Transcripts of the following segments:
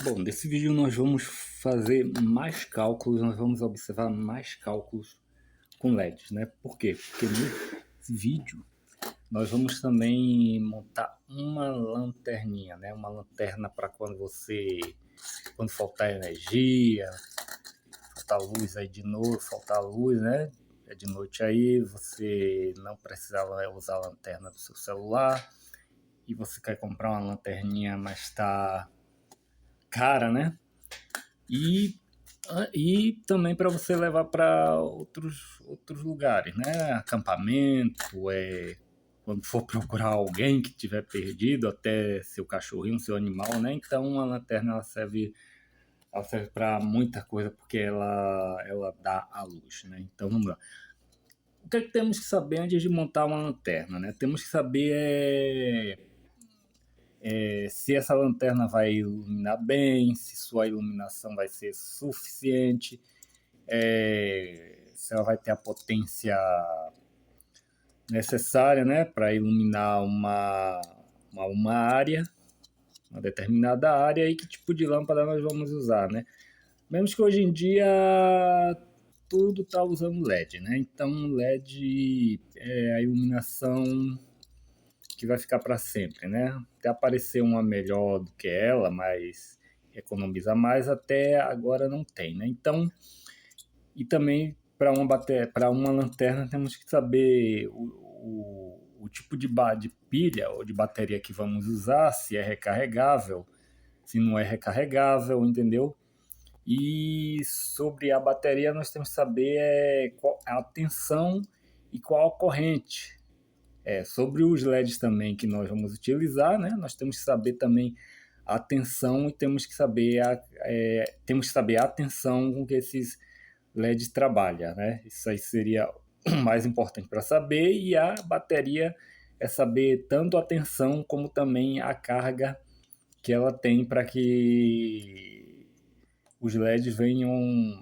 Bom, nesse vídeo nós vamos fazer mais cálculos, nós vamos observar mais cálculos com LEDs, né? Por quê? Porque nesse vídeo nós vamos também montar uma lanterninha, né? Uma lanterna para quando faltar energia, faltar luz aí de noite, faltar luz, né? É de noite aí, você não precisa usar a lanterna do seu celular e você quer comprar uma lanterninha, mas está cara, né? E também para você levar para outros lugares, né? Acampamento, quando for procurar alguém que tiver perdido, até seu cachorrinho, seu animal, né? Então a lanterna ela serve para muita coisa porque ela dá a luz, né? Então vamos lá. O que é que temos que saber antes de montar uma lanterna, né? Temos que saber se essa lanterna vai iluminar bem, se sua iluminação vai ser suficiente, se ela vai ter a potência necessária, né, para iluminar uma área, uma determinada área, e que tipo de lâmpada nós vamos usar, né? Mesmo que hoje em dia tudo está usando LED, né? Então LED é a iluminação que vai ficar para sempre, né? Até aparecer uma melhor do que ela, mas economiza mais, até agora não tem, né? Então, e também para uma lanterna temos que saber o tipo de pilha ou de bateria que vamos usar, se é recarregável, se não é recarregável, entendeu? E sobre a bateria nós temos que saber qual a tensão e qual a corrente. Sobre os LEDs também que nós vamos utilizar, né? Nós temos que saber também a tensão e temos que saber a tensão com que esses LEDs trabalham, né? Isso aí seria o mais importante para saber, e a bateria é saber tanto a tensão como também a carga que ela tem para que os LEDs venham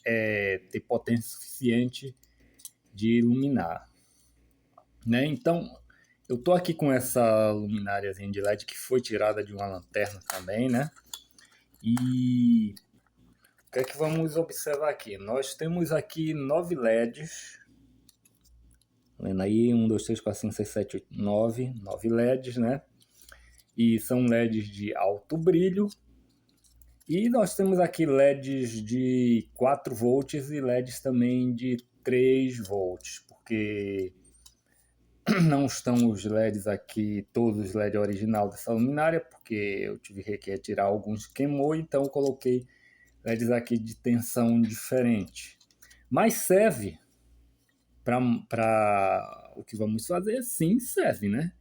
ter potência suficiente de iluminar, né? Então, eu tô aqui com essa lumináriazinha de LED que foi tirada de uma lanterna também, né? E o que é que vamos observar aqui? Nós temos aqui 9 LEDs. Vendo aí, 1, 2, 3, 4, 5, 6, 7, 8, 9 LEDs, né? E são LEDs de alto brilho. E nós temos aqui LEDs de 4 volts e LEDs também de 3 volts, porque não estão os LEDs aqui, todos os LED original dessa luminária, porque eu tive que retirar alguns que queimou, então eu coloquei LEDs aqui de tensão diferente. Mas serve para o que vamos fazer? Sim, serve, né?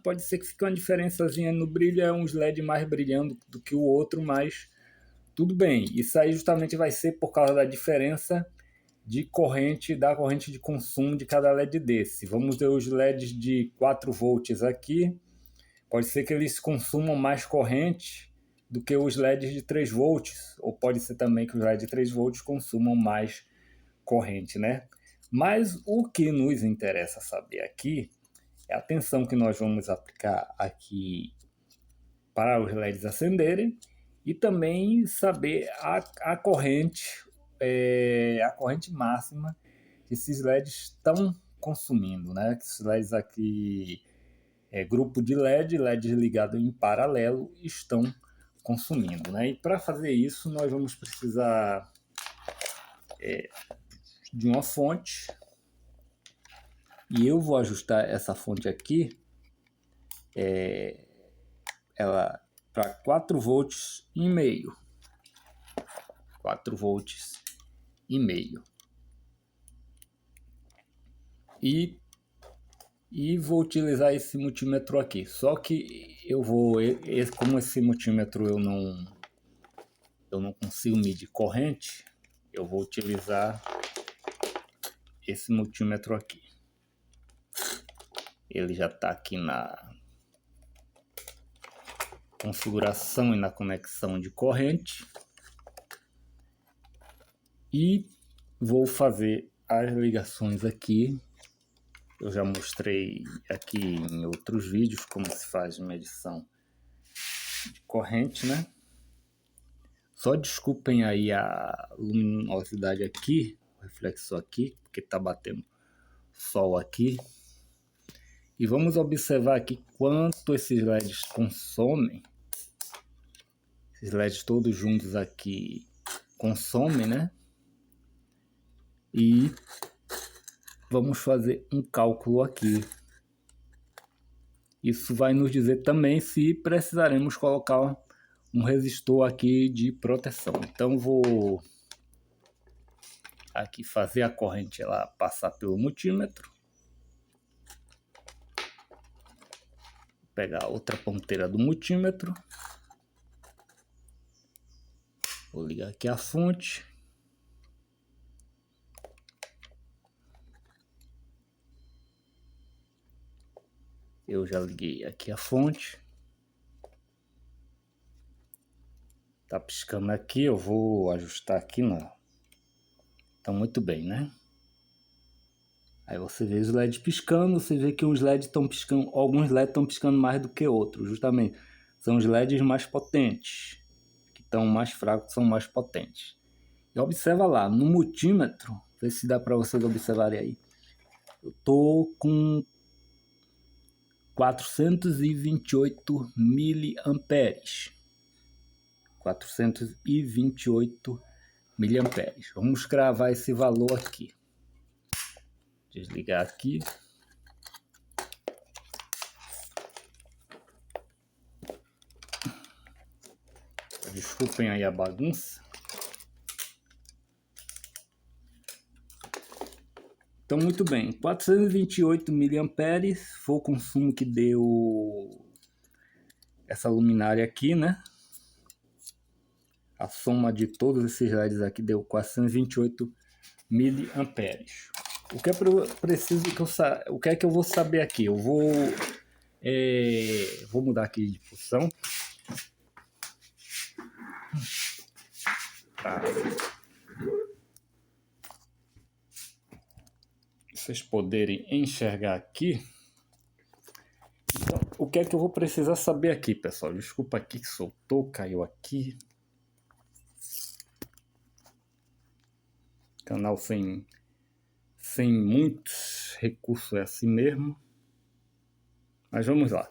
Pode ser que fique uma diferençazinha no brilho, uns LED mais brilhando do que o outro, mas tudo bem. Isso aí justamente vai ser por causa da diferença da corrente de consumo de cada LED desse. Vamos ter os LEDs de 4 volts aqui, pode ser que eles consumam mais corrente do que os LEDs de 3 volts, ou pode ser também que os LEDs de 3 volts consumam mais corrente, né? Mas o que nos interessa saber aqui é a tensão que nós vamos aplicar aqui para os LEDs acenderem, e também saber a corrente, a corrente máxima que esses LEDs estão consumindo, né? Que esses LEDs aqui, grupo de LEDs ligados em paralelo, estão consumindo, né? E para fazer isso nós vamos precisar de uma fonte, e eu vou ajustar essa fonte aqui, ela para 4 volts e meio. 4 volts e meio. E vou utilizar esse multímetro aqui. Só que como esse multímetro eu não consigo medir corrente, eu vou utilizar esse multímetro aqui. Ele já está aqui na configuração e na conexão de corrente. E vou fazer as ligações aqui. Eu já mostrei aqui em outros vídeos como se faz medição de corrente, né? Só desculpem aí a luminosidade aqui, o reflexo aqui, porque tá batendo sol aqui. E vamos observar aqui quanto esses LEDs consomem. Esses LEDs todos juntos aqui consomem, né? E vamos fazer um cálculo aqui. Isso vai nos dizer também se precisaremos colocar um resistor aqui de proteção. Então vou aqui fazer a corrente ela passar pelo multímetro. Vou pegar outra ponteira do multímetro. Vou ligar aqui a fonte. Eu já liguei aqui a fonte. Tá piscando aqui, eu vou ajustar aqui não. Tá muito bem, né? Aí você vê os LEDs piscando, você vê que os LEDs estão piscando, alguns LEDs estão piscando mais do que outros, justamente. São os LEDs mais potentes, que estão mais fracos, são mais potentes. E observa lá, no multímetro, vê se dá para vocês observarem aí. Eu tô com 428 miliamperes. 428 miliamperes. Vamos cravar esse valor aqui. Desligar aqui. Desculpem aí a bagunça. Então, muito bem. 428 miliamperes foi o consumo que deu essa luminária aqui, né? A soma de todos esses LEDs aqui deu 428 miliamperes. O que é preciso que o que é que eu vou saber aqui? Eu vou mudar aqui de posição. Para vocês poderem enxergar aqui. Então, o que é que eu vou precisar saber aqui, pessoal? Desculpa aqui que soltou, caiu aqui. Canal sem muitos recursos, é assim mesmo. Mas vamos lá.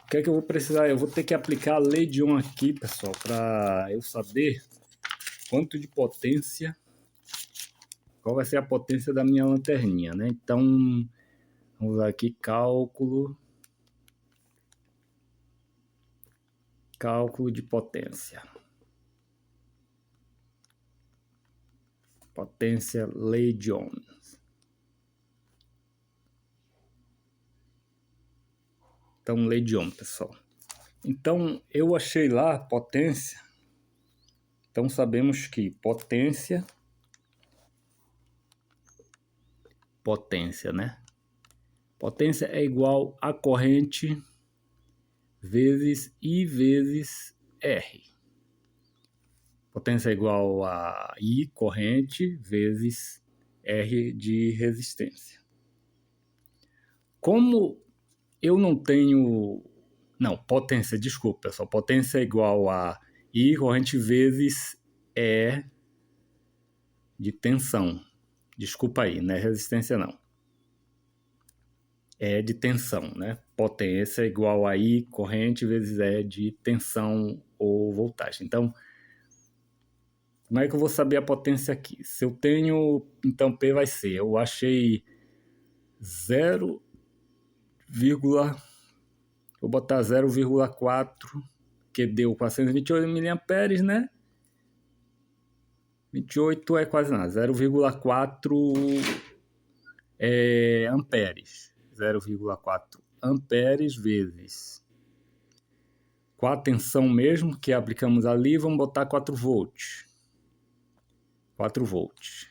O que é que eu vou precisar? Eu vou ter que aplicar a lei de Ohm aqui, pessoal, para eu saber quanto de potência, qual vai ser a potência da minha lanterninha, né? Então, vamos usar aqui cálculo de potência. Potência, lei de Ohm. Então, lei de Ohm, pessoal. Então, eu achei lá potência. Então, sabemos que potência, né? Potência é igual a corrente vezes I vezes R. Potência é igual a I, corrente, vezes R de resistência. Como eu não tenho... Não, potência, desculpa, pessoal. Potência é igual a I, corrente, vezes E de tensão. Desculpa aí, não é resistência não. É de tensão, né? Potência é igual a I, corrente, vezes E de tensão ou voltagem. Então, como é que eu vou saber a potência aqui? Se eu tenho, então P vai ser, eu achei 0, vou botar 0,4, que deu 428 miliamperes, né? 28 é quase nada, 0,4 amperes. 0,4 amperes vezes com a tensão mesmo que aplicamos ali, vamos botar 4 volts. 4 volts.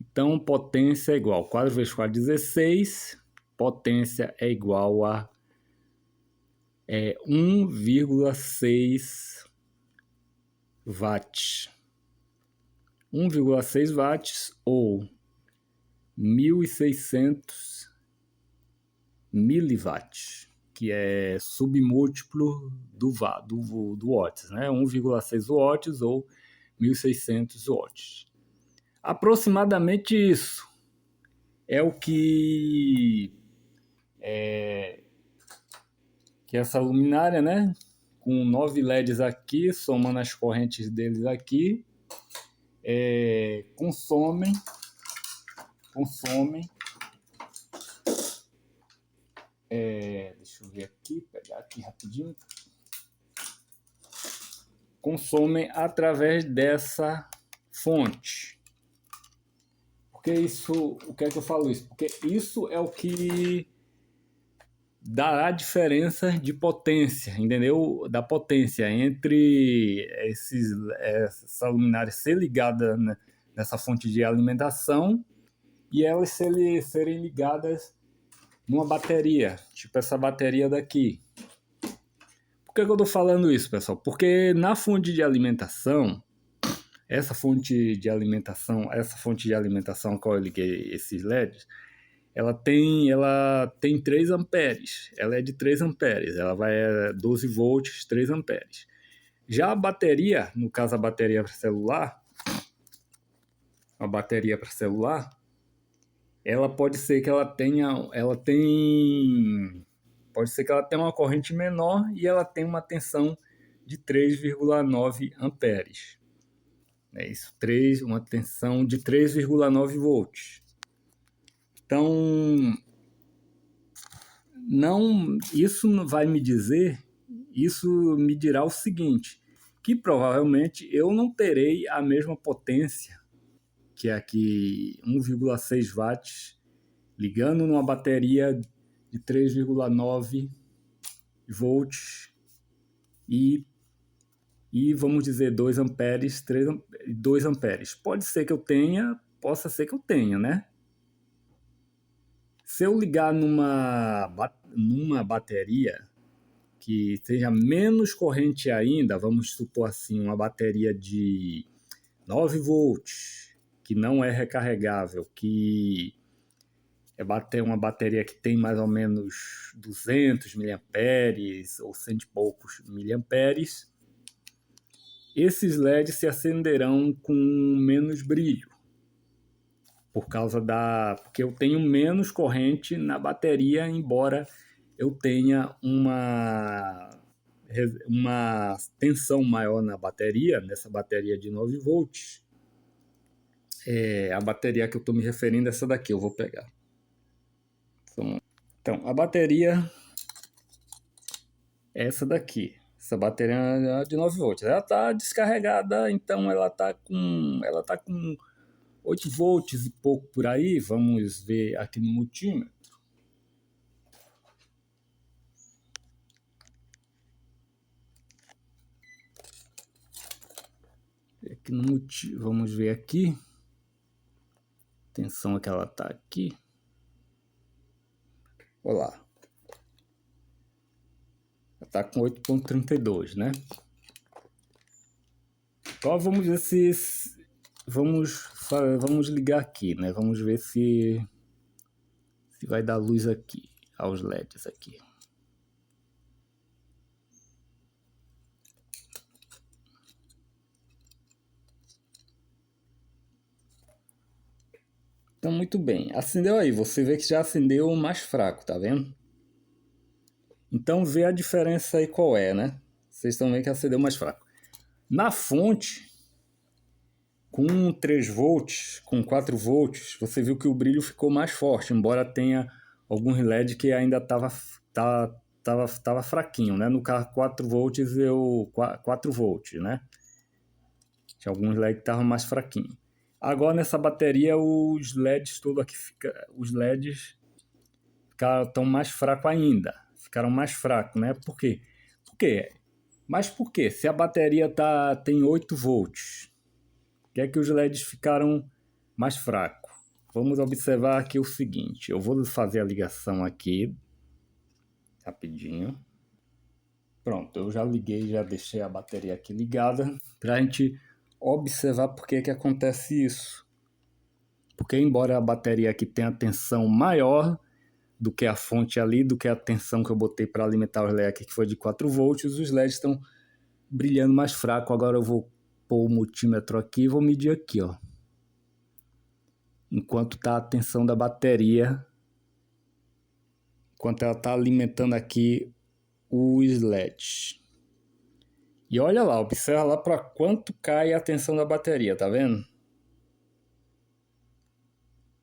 Então, potência é igual, 4 vezes 4, 16. Potência é igual a 1,6 watts. 1,6 watts ou 1.600 miliwatts. que é submúltiplo do watts, né? 1,6 watts ou 1.600 watts. Aproximadamente isso é o que essa luminária, né? Com 9 LEDs aqui, somando as correntes deles aqui, consomem deixa eu ver aqui, pegar aqui rapidinho, consomem através dessa fonte. Porque isso, o que é que eu falo isso? Porque isso é o que dará diferença de potência, entendeu? Da potência entre essa luminária ser ligada, né, nessa fonte de alimentação e elas serem ligadas numa bateria, tipo essa bateria daqui. Por que eu estou falando isso, pessoal? Porque na fonte de alimentação, essa fonte de alimentação a qual eu liguei esses LEDs, ela tem 3 amperes, ela é de 3 amperes, ela vai a 12 volts, 3 amperes. Já a bateria, no caso a bateria para celular, ela pode ser que pode ser que ela tenha uma corrente menor e ela tenha uma tensão de 3,9 amperes. É isso, uma tensão de 3,9 volts. Então, isso me dirá o seguinte, que provavelmente eu não terei a mesma potência que aqui 1,6 watts ligando numa bateria de 3,9 volts e vamos dizer 2 amperes, 2 amperes. Pode ser que eu tenha, possa ser que eu tenha, né? Se eu ligar numa bateria que seja menos corrente ainda, vamos supor assim, uma bateria de 9 volts, que não é recarregável, que é uma bateria que tem mais ou menos 200 miliamperes ou 100 e poucos miliamperes, esses LEDs se acenderão com menos brilho, porque eu tenho menos corrente na bateria, embora eu tenha uma tensão maior na bateria, nessa bateria de 9 volts. A bateria que eu estou me referindo é essa daqui, eu vou pegar. Então, a bateria é essa daqui. Essa bateria é de 9 volts. Ela está descarregada, então ela está com 8 volts e pouco por aí. Vamos ver aqui no multímetro. Vamos ver aqui. A tensão é que ela está aqui. Olha lá. Ela está com 8,32, né? Então vamos ver se... Vamos ligar aqui, né? Vamos ver se vai dar luz aqui, aos LEDs aqui. Então, muito bem. Acendeu aí. Você vê que já acendeu o mais fraco, tá vendo? Então, vê a diferença aí qual é, né? Vocês estão vendo que acendeu o mais fraco. Na fonte, com 3 volts, com 4 volts, você viu que o brilho ficou mais forte, embora tenha alguns LED que ainda estava fraquinho, né? No caso, 4 volts, 4 volts, né? Tinha alguns LED que estavam mais fraquinhos. Agora, nessa bateria, os LEDs todos aqui, os LEDs estão mais fracos ainda. Ficaram mais fracos, né? Por quê? Mas por quê? Se a bateria tem 8 volts, por que é que os LEDs ficaram mais fracos? Vamos observar aqui o seguinte. Eu vou fazer a ligação aqui, rapidinho. Pronto, eu já liguei, já deixei a bateria aqui ligada, para a gente observar por que acontece isso. Porque embora a bateria aqui tenha tensão maior do que a fonte ali, do que a tensão que eu botei para alimentar os LEDs aqui, que foi de 4 volts, os LEDs estão brilhando mais fraco. Agora eu vou pôr o multímetro aqui e vou medir aqui, ó. Enquanto está a tensão da bateria, enquanto ela está alimentando aqui os LEDs. E olha lá, observa lá para quanto cai a tensão da bateria, tá vendo?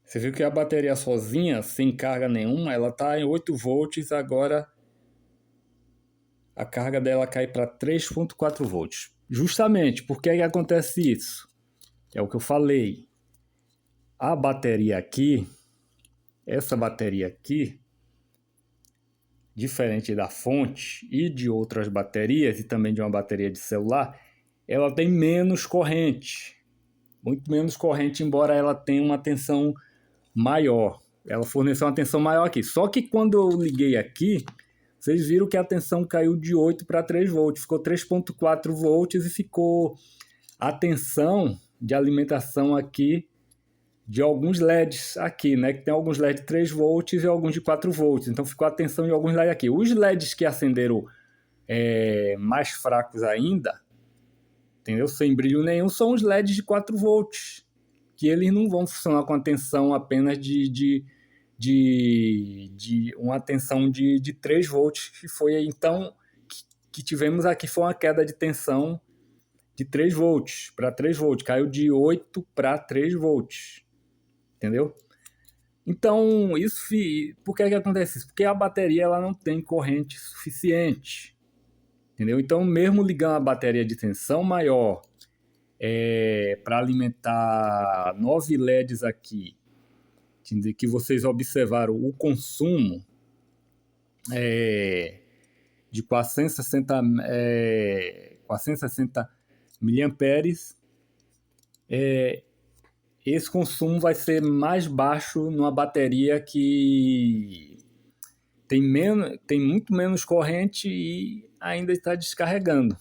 Você viu que a bateria sozinha, sem carga nenhuma, ela está em 8 volts, agora a carga dela cai para 3.4 volts. Justamente, por que acontece isso? É o que eu falei. A bateria aqui, essa bateria aqui, diferente da fonte e de outras baterias e também de uma bateria de celular, ela tem menos corrente, muito menos corrente, embora ela tenha uma tensão maior. Ela forneceu uma tensão maior aqui. Só que quando eu liguei aqui, vocês viram que a tensão caiu de 8 para 3 volts, ficou 3.4 volts e ficou a tensão de alimentação aqui de alguns LEDs aqui, né? Que tem alguns LEDs de 3 volts e alguns de 4 volts. Então ficou a tensão de alguns LEDs aqui. Os LEDs que acenderam mais fracos ainda, entendeu? Sem brilho nenhum, são os LEDs de 4 volts. Que eles não vão funcionar com a tensão apenas de uma tensão de 3 volts. Que foi então que tivemos aqui, foi uma queda de tensão de 3 volts para 3 volts. Caiu de 8 para 3 volts. Entendeu? Então, por que acontece isso? Porque a bateria ela não tem corrente suficiente. Entendeu? Então, mesmo ligando a bateria de tensão maior para alimentar 9 LEDs aqui, que vocês observaram o consumo de 460 miliamperes, esse consumo vai ser mais baixo numa bateria que tem muito menos corrente e ainda está descarregando.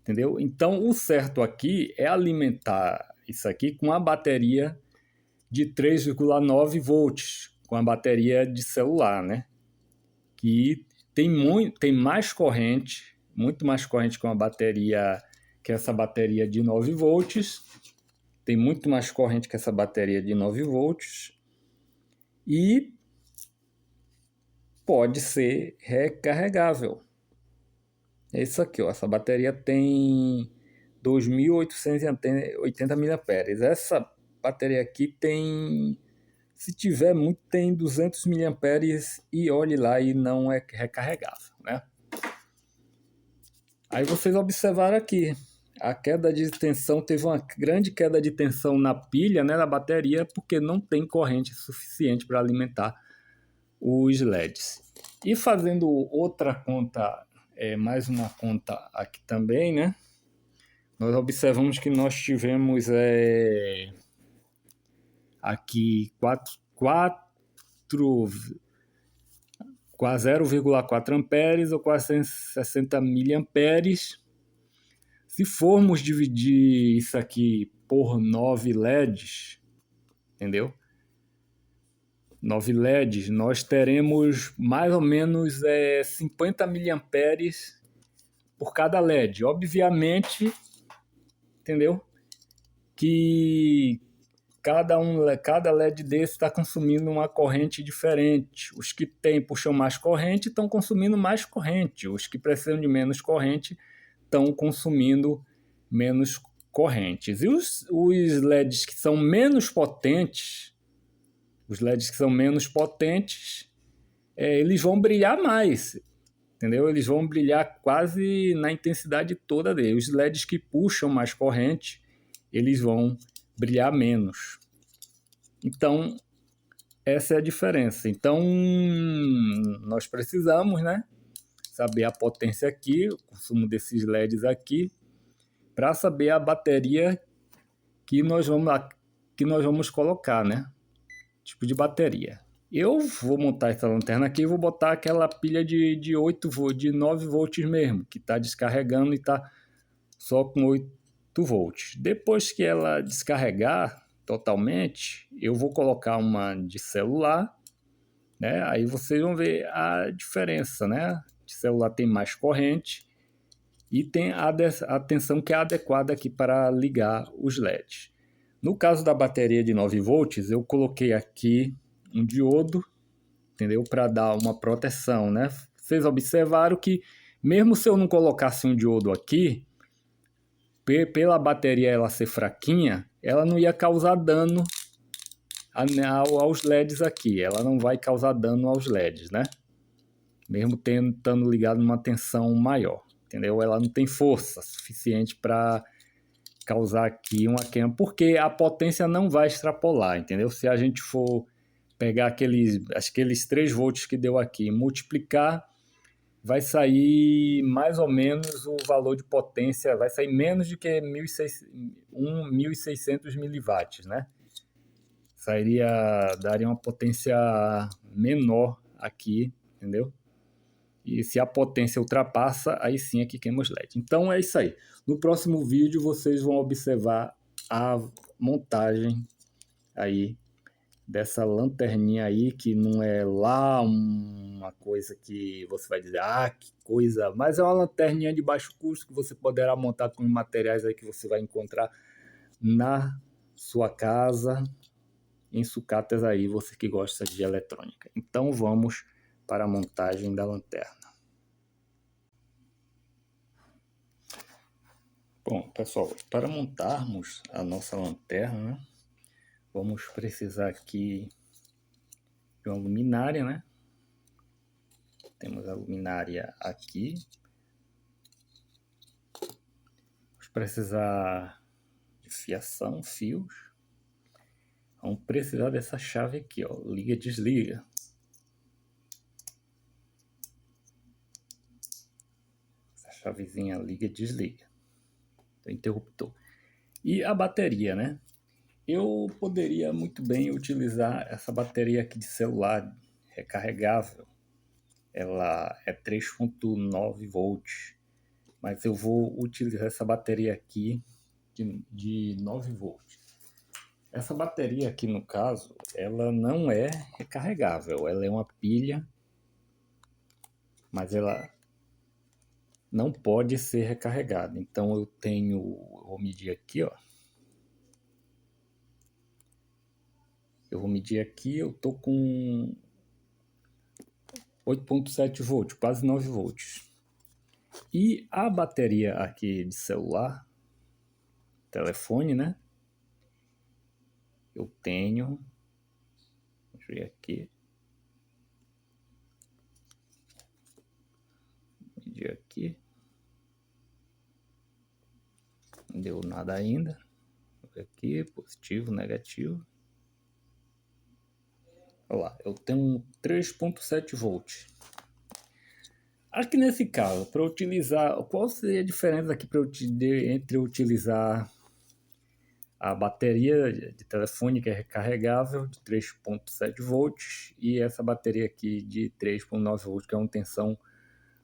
Entendeu? Então, o certo aqui é alimentar isso aqui com a bateria de 3,9 volts, com a bateria de celular, né? Que tem mais corrente, muito mais corrente com a bateria, que essa bateria de 9 volts. Tem muito mais corrente que essa bateria de 9 volts. E pode ser recarregável. É isso aqui, ó. Essa bateria tem 2.880 miliamperes. Essa bateria aqui tem, se tiver muito, tem 200 miliamperes e olhe lá, e não é recarregável, né? Aí vocês observaram aqui, a queda de tensão, teve uma grande queda de tensão na pilha, né, na bateria, porque não tem corrente suficiente para alimentar os LEDs. E fazendo outra conta, mais uma conta aqui também, né? Nós observamos que nós tivemos aqui 0,4 amperes ou 460 miliamperes. Se formos dividir isso aqui por 9 LEDs, entendeu? 9 LEDs, nós teremos mais ou menos 50 miliamperes por cada LED. Obviamente, entendeu? Que cada LED desse está consumindo uma corrente diferente. Os que puxam mais corrente estão consumindo mais corrente. Os que precisam de menos corrente estão consumindo menos correntes. E os LEDs que são menos potentes, eles vão brilhar mais, entendeu? Eles vão brilhar quase na intensidade toda dele. Os LEDs que puxam mais corrente, eles vão brilhar menos. Então, essa é a diferença. Então, nós precisamos, né, saber a potência aqui, o consumo desses LEDs aqui, para saber a bateria que nós vamos colocar, né? Tipo de bateria. Eu vou montar essa lanterna aqui e vou botar aquela pilha de 9 volts mesmo, que está descarregando e está só com 8 volts. Depois que ela descarregar totalmente, eu vou colocar uma de celular né? Aí vocês vão ver a diferença, né? O celular tem mais corrente e tem a tensão que é adequada aqui para ligar os LEDs. No caso da bateria de 9 volts, eu coloquei aqui um diodo, entendeu? Para dar uma proteção, né? Vocês observaram que mesmo se eu não colocasse um diodo aqui, pela bateria ela ser fraquinha, ela não ia causar dano aos LEDs aqui. Ela não vai causar dano aos LEDs, né? Mesmo estando ligado numa tensão maior, entendeu? Ela não tem força suficiente para causar aqui uma queima, porque a potência não vai extrapolar, entendeu? Se a gente for pegar aqueles 3 volts que deu aqui e multiplicar, vai sair mais ou menos o valor de potência, vai sair menos do que 1.600 miliwatts, né? Daria uma potência menor aqui, entendeu? E se a potência ultrapassa, aí sim é que queima os LEDs. Então é isso aí. No próximo vídeo vocês vão observar a montagem aí dessa lanterninha aí, que não é lá uma coisa que você vai dizer, ah, que coisa, mas é uma lanterninha de baixo custo que você poderá montar com materiais aí que você vai encontrar na sua casa, em sucatas aí, você que gosta de eletrônica. Então vamos para a montagem da lanterna. Bom, pessoal, para montarmos a nossa lanterna, né, vamos precisar aqui de uma luminária, né? Temos a luminária aqui. Vamos precisar de fiação, fios. Vamos precisar dessa chave aqui, ó, liga e desliga. Essa chavezinha liga e desliga. O interruptor. E a bateria, né? Eu poderia muito bem utilizar essa bateria aqui de celular recarregável. Ela é 3.9 volts, mas eu vou utilizar essa bateria aqui de 9 volts. Essa bateria aqui, no caso, ela não é recarregável, ela é uma pilha, mas ela não pode ser recarregada. Então eu vou medir aqui, ó. Eu vou medir aqui, eu tô com 8.7 volts, quase 9 volts. E a bateria aqui de celular, telefone, né? Eu tenho, deixa eu ver aqui, medir aqui, não deu nada ainda. Aqui, positivo, negativo. Olha lá, eu tenho 3.7 volts. Aqui nesse caso, para utilizar, qual seria a diferença aqui entre utilizar a bateria de telefone que é recarregável de 3.7 volts e essa bateria aqui de 3.9 volts que é uma tensão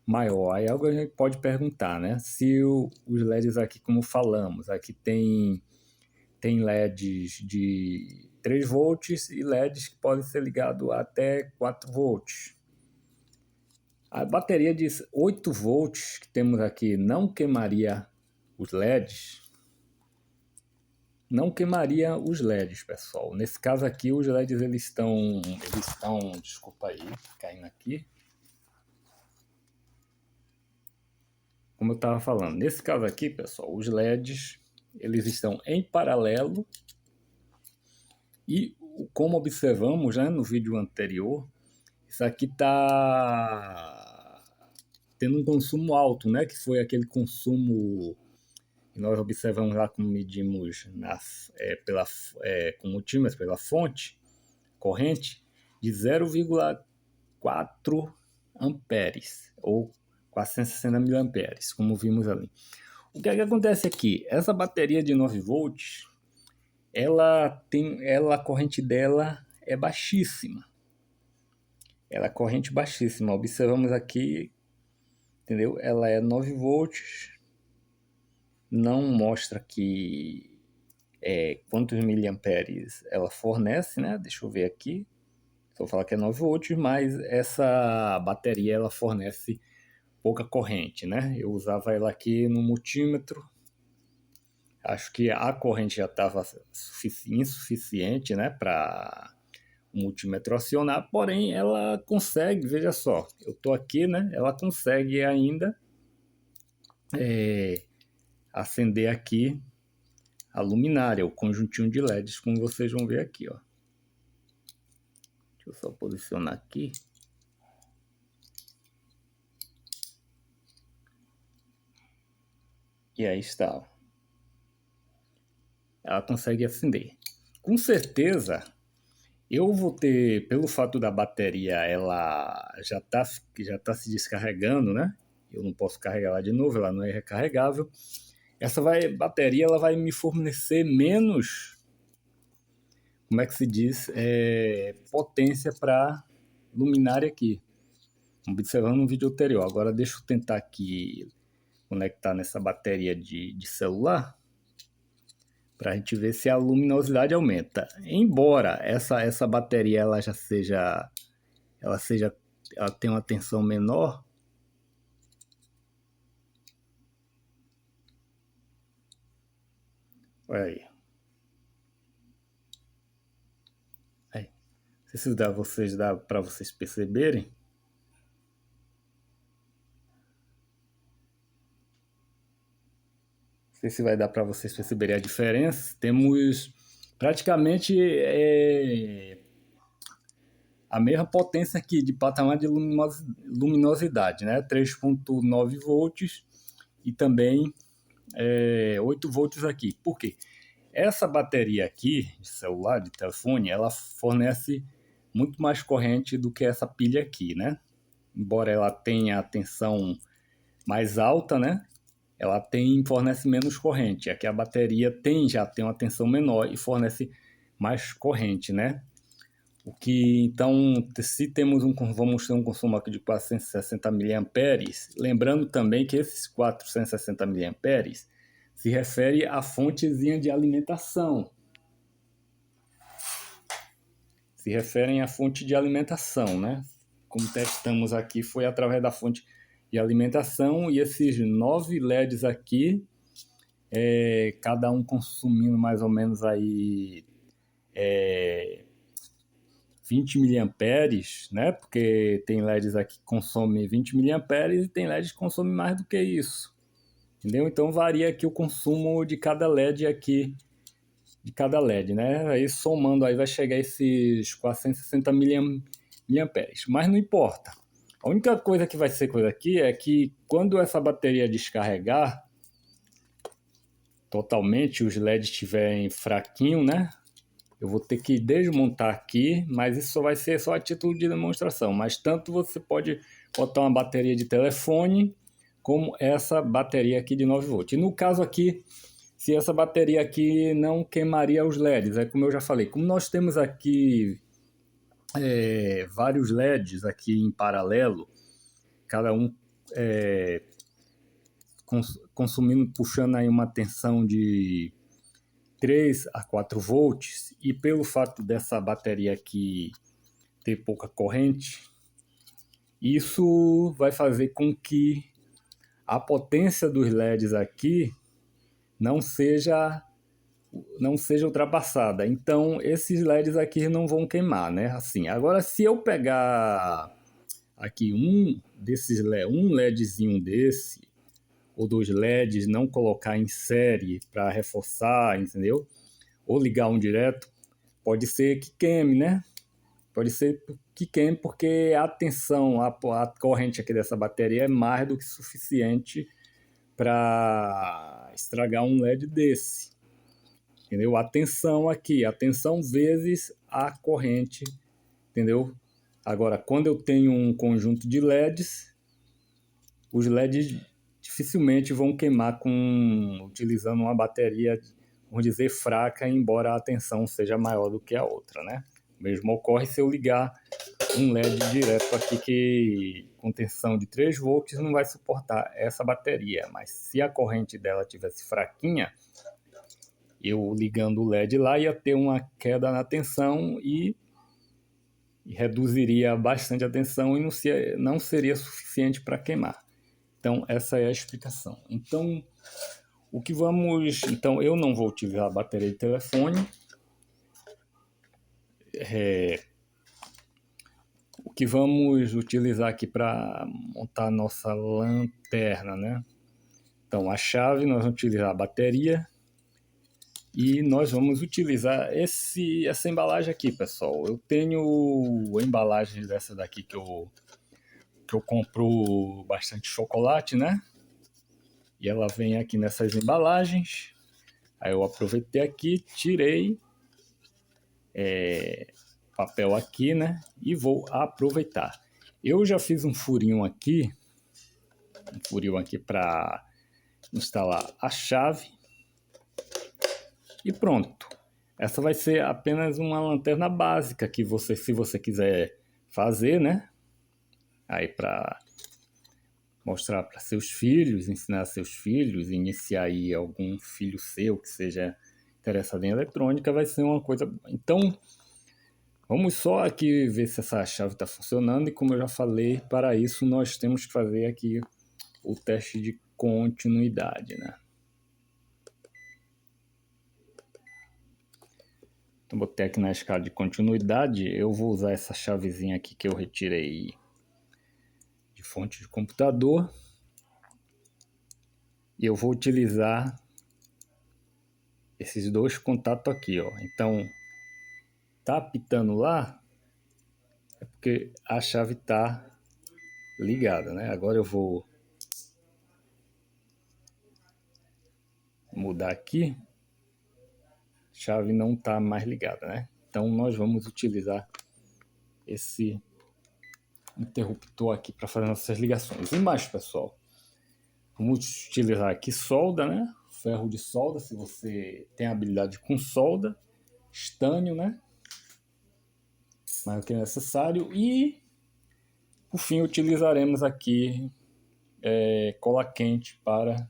maior? Aí algo a gente pode perguntar, né? Se os LEDs aqui, como falamos, aqui tem LEDs de 3 volts e LEDs que podem ser ligados até 4 volts. A bateria de 8 volts que temos aqui não queimaria os LEDs? Não queimaria os LEDs, pessoal. Nesse caso aqui, os LEDs eles estão, desculpa aí, caindo aqui. Como eu estava falando, nesse caso aqui, pessoal, os LEDs eles estão em paralelo e, como observamos, né, no vídeo anterior, isso aqui está tendo um consumo alto, né? Que foi aquele consumo que nós observamos lá como medimos com multímetros pela fonte corrente de 0,4 amperes ou 460 miliamperes, como vimos ali. O que é que acontece aqui? Essa bateria de 9 volts, a corrente dela é baixíssima. Ela é corrente baixíssima. Observamos aqui, entendeu? Ela é 9 volts. Não mostra quantos miliamperes ela fornece, né? Deixa eu ver aqui. Vou falar que é 9 volts, mas essa bateria ela fornece pouca corrente, né? Eu usava ela aqui no multímetro. Acho que a corrente já estava insuficiente, né, para o multímetro acionar, porém ela consegue, veja só, eu estou aqui, né, ela consegue ainda acender aqui a luminária, o conjuntinho de LEDs, como vocês vão ver aqui, ó. Deixa eu só posicionar aqui. E aí está. Ela consegue acender. Com certeza, eu vou ter, pelo fato da bateria ela já tá se descarregando, né? Eu não posso carregar ela de novo, ela não é recarregável. Essa bateria ela vai me fornecer menos, como é que se diz, potência para luminária aqui. Observando um vídeo anterior. Agora deixa eu tentar aqui conectar nessa bateria de celular para a gente ver se a luminosidade aumenta. Embora essa bateria ela já seja, ela tenha uma tensão menor. Olha aí. Aí. Se dá para vocês perceberem. Não sei se vai dar para vocês perceberem a diferença. Temos praticamente a mesma potência aqui de patamar de luminosidade, né? 3.9 volts e também 8 volts aqui. Por quê? Essa bateria aqui de celular, de telefone, ela fornece muito mais corrente do que essa pilha aqui, né? Embora ela tenha a tensão mais alta, né? Ela fornece menos corrente. Aqui a bateria já tem uma tensão menor e fornece mais corrente, né? O que então, se vamos ter um consumo aqui de 460 mA, lembrando também que esses 460 mA se refere à fontezinha de alimentação. Se referem à fonte de alimentação, né? Como testamos aqui, foi através da fonte de alimentação e esses 9 LEDs aqui, cada um consumindo mais ou menos aí 20 miliamperes, né? Porque tem LEDs aqui que consomem 20 miliamperes e tem LEDs que consomem mais do que isso. Entendeu? Então varia aqui o consumo de cada LED aqui, de cada LED, né? Aí somando aí vai chegar a esses 460 miliamperes. Mas não importa. A única coisa que vai ser coisa aqui é que quando essa bateria descarregar totalmente, os LEDs estiverem fraquinho, né? Eu vou ter que desmontar aqui, mas isso só vai ser só a título de demonstração. Mas tanto você pode botar uma bateria de telefone, como essa bateria aqui de 9 volts. E no caso aqui, se essa bateria aqui não queimaria os LEDs, é como eu já falei. Como nós temos aqui vários LEDs aqui em paralelo, cada um consumindo, puxando aí uma tensão de 3 a 4 volts, e pelo fato dessa bateria aqui ter pouca corrente, isso vai fazer com que a potência dos LEDs aqui não seja ultrapassada. Então esses LEDs aqui não vão queimar, né? Assim, agora se eu pegar aqui um LEDzinho desse ou 2 LEDs, não colocar em série para reforçar, entendeu? Ou ligar um direto, pode ser que queime, né? Pode ser que queime porque a tensão, a corrente aqui dessa bateria é mais do que suficiente para estragar um LED desse. Entendeu? A tensão aqui, a tensão vezes a corrente, entendeu? Agora, quando eu tenho um conjunto de LEDs, os LEDs dificilmente vão queimar utilizando uma bateria, vamos dizer, fraca, embora a tensão seja maior do que a outra, né? O mesmo ocorre se eu ligar um LED direto aqui que com tensão de 3 volts não vai suportar essa bateria, mas se a corrente dela tivesse fraquinha, eu ligando o LED lá ia ter uma queda na tensão e e reduziria bastante a tensão e não seria suficiente para queimar. Então, essa é a explicação. Então, então eu não vou utilizar a bateria de telefone. O que vamos utilizar aqui para montar a nossa lanterna, né? Então, a chave, nós vamos utilizar a bateria e nós vamos utilizar essa embalagem aqui, pessoal. Eu tenho a embalagem dessa daqui que eu compro bastante chocolate, né? E ela vem aqui nessas embalagens. Aí eu aproveitei aqui, tirei papel aqui, né? E vou aproveitar. Eu já fiz um furinho aqui para instalar a chave. E pronto. Essa vai ser apenas uma lanterna básica que se você quiser fazer, né? Aí para mostrar para seus filhos, ensinar seus filhos, iniciar aí algum filho seu que seja interessado em eletrônica, vai ser uma coisa. Então, vamos só aqui ver se essa chave está funcionando e como eu já falei, para isso nós temos que fazer aqui o teste de continuidade, né? Então, botei aqui na escala de continuidade, eu vou usar essa chavezinha aqui que eu retirei de fonte de computador. E eu vou utilizar esses dois contatos aqui, ó. Então, tá apitando lá, é porque a chave tá ligada, né? Agora eu vou mudar aqui. A chave não tá mais ligada, né? Então, nós vamos utilizar esse interruptor aqui para fazer nossas ligações. E mais, pessoal, vamos utilizar aqui solda, né? Ferro de solda, se você tem habilidade com solda, estânio, né? Mais do que necessário. E, por fim, utilizaremos aqui cola quente para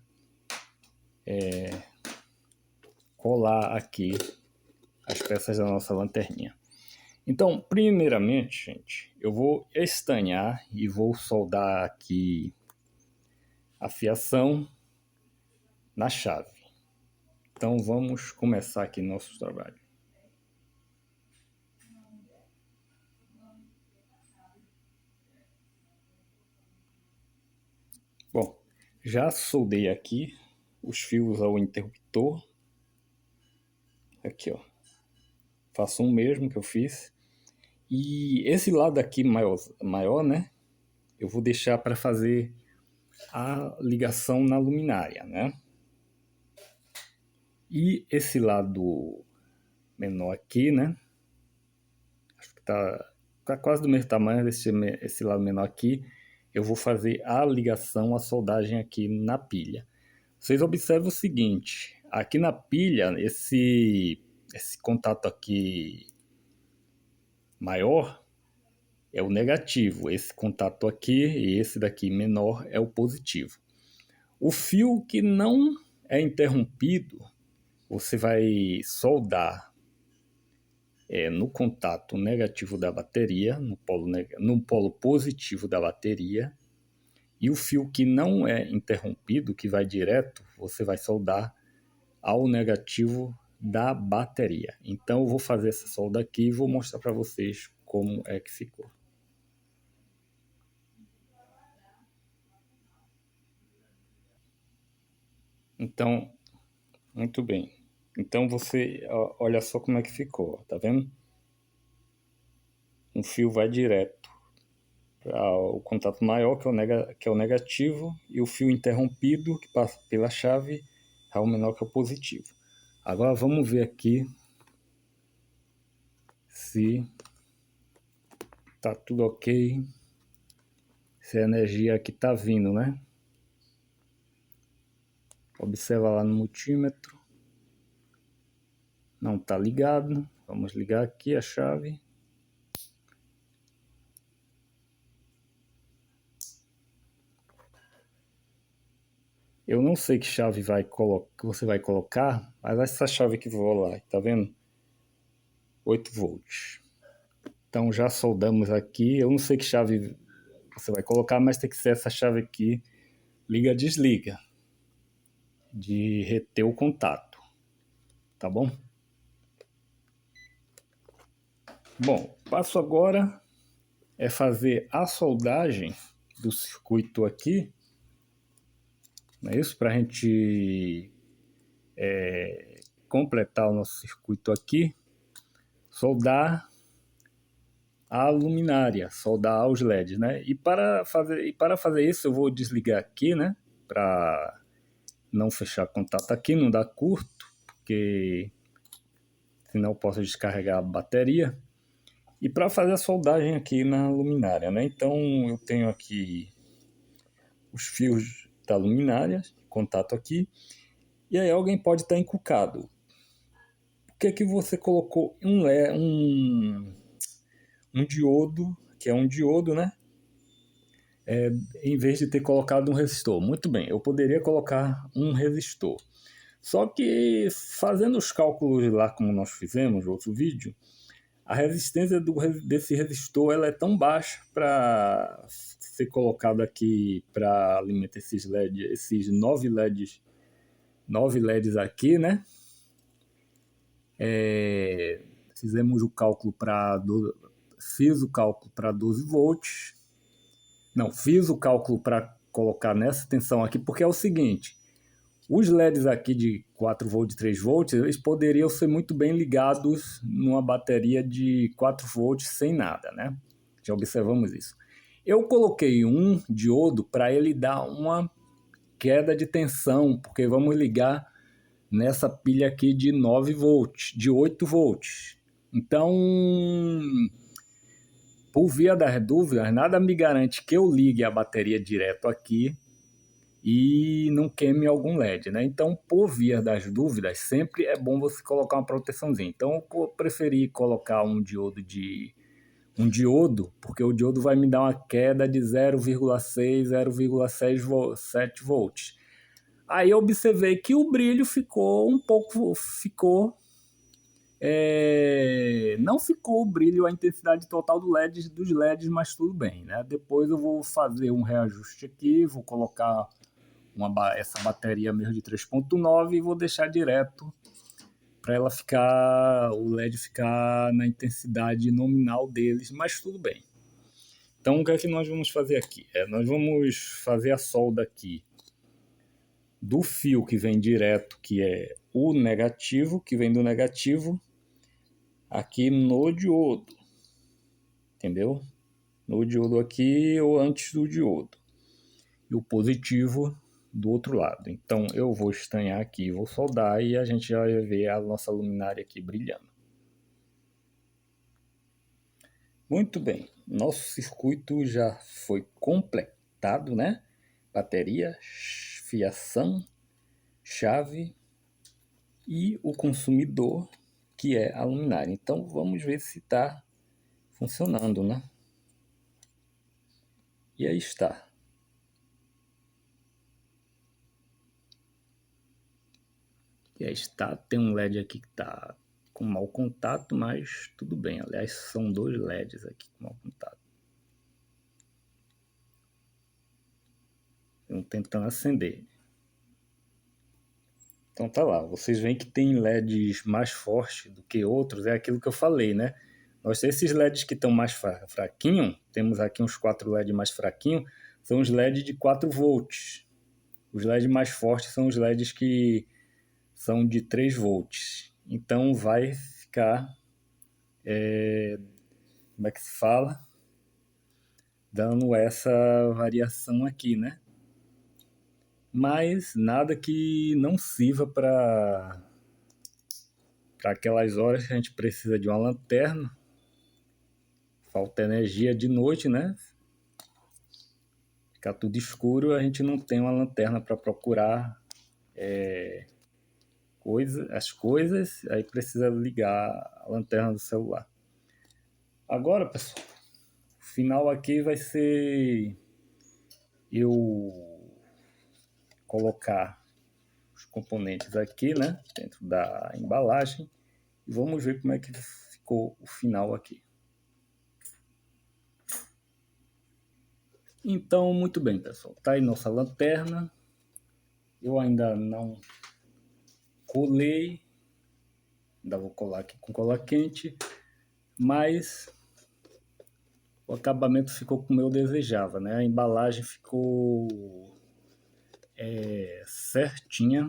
colar aqui as peças da nossa lanterninha. Então, primeiramente, gente, eu vou estanhar e vou soldar aqui a fiação na chave. Então, vamos começar aqui nosso trabalho. Bom, já soldei aqui os fios ao interruptor. Aqui, ó. Faço o mesmo que eu fiz. E esse lado aqui maior, né? Eu vou deixar para fazer a ligação na luminária, né? E esse lado menor aqui, né? Acho que tá quase do mesmo tamanho esse lado menor aqui. Eu vou fazer a ligação, a soldagem aqui na pilha. Vocês observam o seguinte, aqui na pilha, esse contato aqui maior é o negativo, esse contato aqui e esse daqui menor é o positivo. O fio que não é interrompido, você vai soldar no contato negativo da bateria, no polo positivo da bateria, e o fio que não é interrompido, que vai direto, você vai soldar ao negativo da bateria. Então eu vou fazer essa solda aqui e vou mostrar para vocês como é que ficou. Então, muito bem. Então você olha só como é que ficou, tá vendo? Um fio vai direto ao contato maior, que é o negativo, e o fio interrompido, que passa pela chave, é o menor, que é o positivo. Agora vamos ver aqui se tá tudo ok, se a energia aqui tá vindo, né? Observa lá no multímetro. Não tá ligado. Vamos ligar aqui a chave. Eu não sei que chave que você vai colocar, mas essa chave que vou lá, tá vendo? 8 volts. Então já soldamos aqui. Eu não sei que chave você vai colocar, mas tem que ser essa chave aqui, liga-desliga, de reter o contato, tá bom? Bom, passo agora é fazer a soldagem do circuito aqui, não é isso? Para a gente completar o nosso circuito aqui, soldar a luminária, soldar os LEDs, né? E para fazer isso eu vou desligar aqui, né? Para não fechar contato aqui, não dar curto, porque senão eu posso descarregar a bateria. E para fazer a soldagem aqui na luminária, né? Então eu tenho aqui os fios da luminária, contato aqui, e aí alguém pode estar encucado. Por que você colocou um diodo, que é um diodo, né? Em vez de ter colocado um resistor? Muito bem, eu poderia colocar um resistor. Só que fazendo os cálculos lá como nós fizemos no outro vídeo, a resistência desse resistor ela é tão baixa para ser colocado aqui para alimentar esses LEDs, esses 9 LEDs aqui, né? Fizemos o cálculo fiz o cálculo para 12 volts. Não, fiz o cálculo para colocar nessa tensão aqui, porque é o seguinte, os LEDs aqui de 4 volts e 3 volts, eles poderiam ser muito bem ligados numa bateria de 4 volts sem nada, né? Já observamos isso. Eu coloquei um diodo para ele dar uma queda de tensão, porque vamos ligar nessa pilha aqui de 9 volts, de 8 volts. Então, por via das dúvidas, nada me garante que eu ligue a bateria direto aqui e não queime algum LED, né? Então, por via das dúvidas, sempre é bom você colocar uma proteçãozinha. Então, eu preferi colocar um diodo, porque o diodo vai me dar uma queda de 0,6, 0,7 volts. Aí eu observei que o brilho não ficou o brilho, a intensidade total dos LEDs, mas tudo bem, né? Depois eu vou fazer um reajuste aqui, vou colocar essa bateria mesmo de 3.9 e vou deixar direto para o LED ficar na intensidade nominal deles, mas tudo bem. Então o que é que nós vamos fazer aqui? Nós vamos fazer a solda aqui do fio que vem direto, que é o negativo, que vem do negativo, aqui no diodo, entendeu? No diodo aqui ou antes do diodo. E o positivo do outro lado. Então eu vou estanhar aqui, vou soldar e a gente já vai ver a nossa luminária aqui brilhando. Muito bem, nosso circuito já foi completado, né? Bateria, fiação, chave e o consumidor, que é a luminária. Então vamos ver se está funcionando, né? E aí está. E aí está, tem um LED aqui que está com mau contato, mas tudo bem. Aliás, são 2 LEDs aqui com mau contato. Estão tentando acender. Então tá lá, vocês veem que tem LEDs mais fortes do que outros, é aquilo que eu falei, né? Nós temos esses LEDs que estão mais fraquinhos, temos aqui uns 4 LEDs mais fraquinhos, são os LEDs de 4 volts. Os LEDs mais fortes são os LEDs que são de 3 volts. Então vai ficar, como é que se fala? Dando essa variação aqui, né? Mas nada que não sirva para aquelas horas que a gente precisa de uma lanterna, falta energia de noite, né? Fica tudo escuro, a gente não tem uma lanterna para procurar as coisas, aí precisa ligar a lanterna do celular. Agora, pessoal, o final aqui vai ser eu colocar os componentes aqui, né, dentro da embalagem, e vamos ver como é que ficou o final aqui. Então, muito bem, pessoal. Tá aí nossa lanterna. Eu ainda não colei, ainda vou colar aqui com cola quente, mas o acabamento ficou como eu desejava, né? A embalagem ficou certinha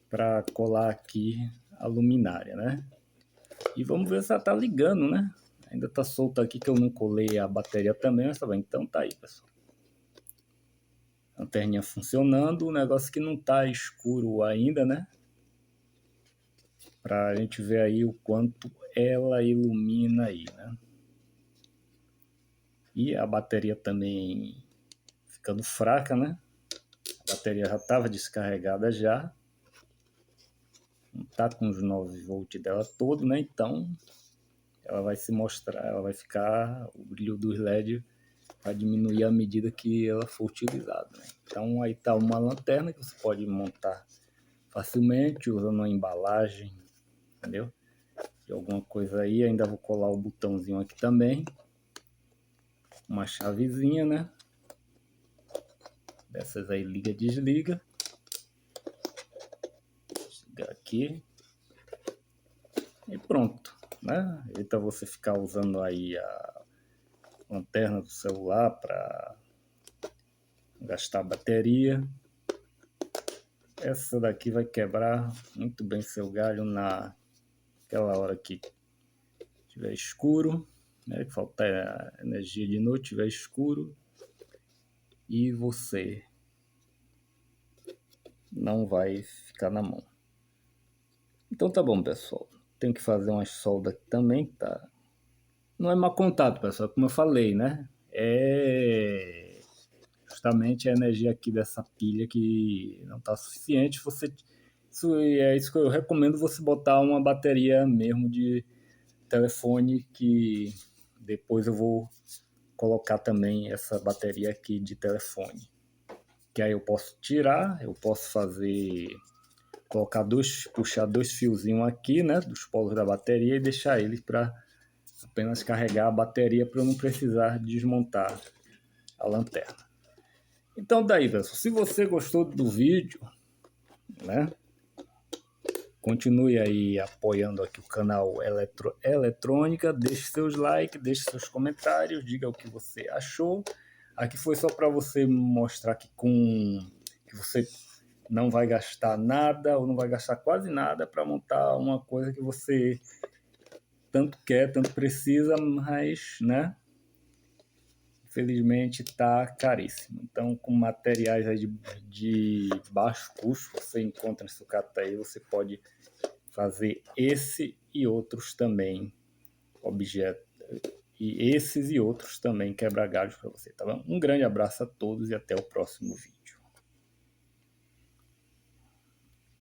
para colar aqui a luminária, né? E vamos ver se ela tá ligando, né? Ainda tá solta aqui que eu não colei a bateria também, mas tá bem. Então tá aí, pessoal. Lanterninha funcionando, o negócio que não tá escuro ainda, né? Pra gente ver aí o quanto ela ilumina aí, né? E a bateria também ficando fraca, né? A bateria já estava descarregada já. Não tá com os 9 volts dela todo, né? Então ela vai se mostrar, ela vai ficar, o brilho dos LED vai diminuir à medida que ela for utilizada, né? Então aí tá uma lanterna que você pode montar facilmente usando uma embalagem, entendeu? De alguma coisa aí, ainda vou colar o botãozinho aqui também, uma chavezinha, né? Dessas aí liga, desliga. Liga aqui e pronto, né? Evita você ficar usando aí a lanterna do celular para gastar bateria. Essa daqui vai quebrar muito bem seu galho naquela hora que tiver escuro, né? Que faltar energia de noite, tiver escuro e você não vai ficar na mão. Então tá bom, pessoal. Tenho que fazer umas soldas aqui também, tá? Não é mau contato, pessoal, como eu falei, né? É justamente a energia aqui dessa pilha que não está suficiente. É isso que eu recomendo você botar uma bateria mesmo de telefone, que depois eu vou colocar também essa bateria aqui de telefone. Que aí eu posso tirar, eu posso puxar dois fiozinhos aqui, né, dos polos da bateria e deixar eles para apenas carregar a bateria para eu não precisar desmontar a lanterna. Então daí, pessoal, se você gostou do vídeo, né, continue aí apoiando aqui o canal Eletrônica, deixe seus likes, deixe seus comentários, diga o que você achou. Aqui foi só para você mostrar que você não vai gastar nada ou não vai gastar quase nada para montar uma coisa que você tanto quer, tanto precisa, mas, né, infelizmente está caríssimo. Então, com materiais aí de baixo custo, você encontra em sucata aí, você pode fazer esse e outros também objetos, e esses e outros também quebra-galhos para você, tá bom? Um grande abraço a todos e até o próximo vídeo.